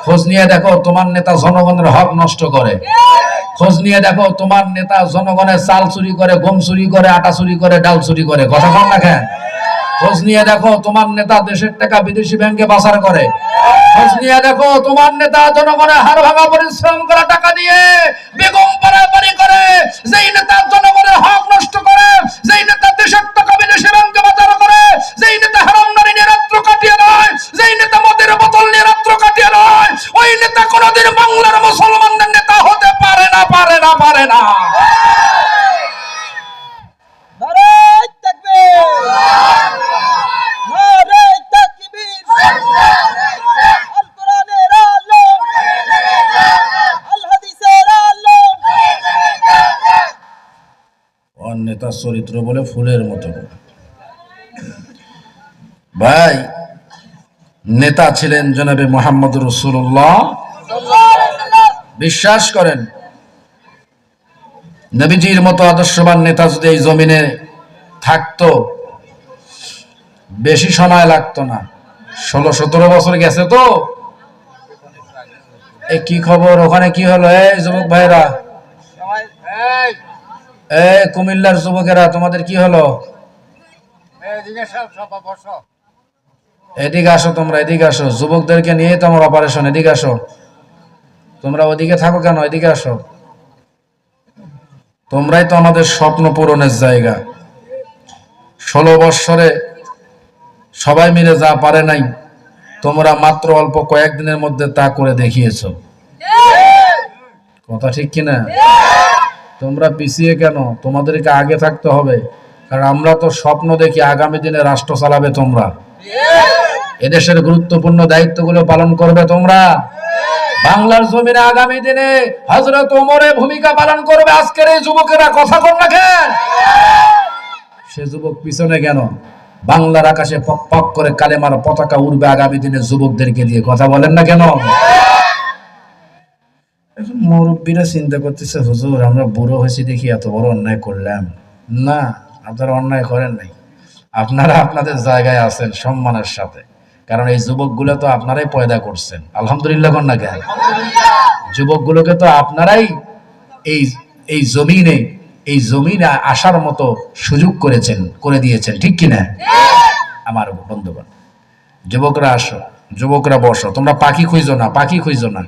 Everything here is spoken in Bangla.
খোঁজ নিয়ে দেখো তোমার নেতা জনগণের হক নষ্ট করে। খোঁজ নিয়ে দেখো তোমার নেতা জনগণের চাল চুরি করে, গম চুরি করে, আটা চুরি করে, ডাল চুরি করে। কথা বল না কেন? খোঁজ নিয়ে দেখো তোমার নেতা দেশের টাকা বিদেশি ব্যাংকে পাচার করে। খোঁজ নিয়ে দেখো তোমার নেতা জনগণের হাড় ভাঙা পরিশ্রম করা টাকা দিয়ে বেগম পারাপারি করে। যেই নেতা জনগণের হক নষ্ট করে, যেই নেতা দেশের টাকা বিদেশি ব্যাংকে পাচার করে, যেই নেতা হারাম নারী নিয়ে রাত্র কাটিয়ে নয়, যেই নেতা মদের বোতল নিয়ে রাত্র কাটিয়ে নয়, ওই নেতা কোনোদিন বাংলার মুসলমানদের নেতা হতে পারে না, পারে না, পারে না। নেতার চরিত্র বলে ফুলের মতো। ভাই, নেতা ছিলেন জনাবে মুহাম্মদ রাসূলুল্লাহ। বিশ্বাস করেন, নবীজির মতো আদর্শবান নেতা যদি এই জমিনে থাকতো, বেশি সময় লাগতো না। 16-17 বছর গেছে তো। কি খবর ওখানে? কি হলো? এই যুবক ভাইরা, এই কুমিল্লার যুবকেরা, তোমাদের কি হলো? এদিকে আসো, তোমরা এদিকে আসো। যুবকদেরকে নিয়ে তো আমার অপারেশন। এদিকে আসো। তোমরা ওদিকে থাকো কেন? এদিকে আসো। তোমরাই তো আমাদের স্বপ্ন পূরণের জায়গা। 16 বৎসরে সবাই মিলে যা পারে নাই, তোমরা মাত্র অল্প কয়েকদিনের মধ্যে তা করে দেখিয়েছো। কথা ঠিক কিনা? তোমরা পিছিয়ে কেন? তোমাদেরকে আগে থাকতে হবে, কারণ আমরা তো স্বপ্ন দেখি আগামী দিনে রাষ্ট্র চালাবে তোমরা। এদেশের গুরুত্বপূর্ণ দায়িত্বগুলো পালন করবে তোমরা। বাংলার জমিনে আগামী দিনে হযরত ওমরের ভূমিকা পালন করবে আজকের এই যুবকেরা। কথা কর না কেন? সে যুবক পিছনে কেন? বাংলার আকাশে পক পক করে কালেমার পতাকা উড়বে আগামী দিনে যুবকদেরকে দিয়ে। কথা বলেন না কেন? মুরব্বীরা চিন্তা করতেছে, হুজুর আমরা বুড়ো হয়েছি দেখি এত বড় অন্যায় করলাম। না, আপনারা অন্যায় করেন নাই। আপনারা আপনাদের জায়গায় আছেন সম্মানের সাথে, কারণ এই যুবকগুলো তো আপনারাই পয়দা করছেন। আলহামদুলিল্লাহ কন না কেন? যুবকগুলোকে তো আপনারাই এই জমিনে আসার মতো সুযোগ করে দিয়েছেন। ঠিক কিনা? আমার বন্ধুগণ, যুবকরা আসো, যুবকরা বসো। তোমরা পাখি খুঁজো না, পাখি খুঁজো না।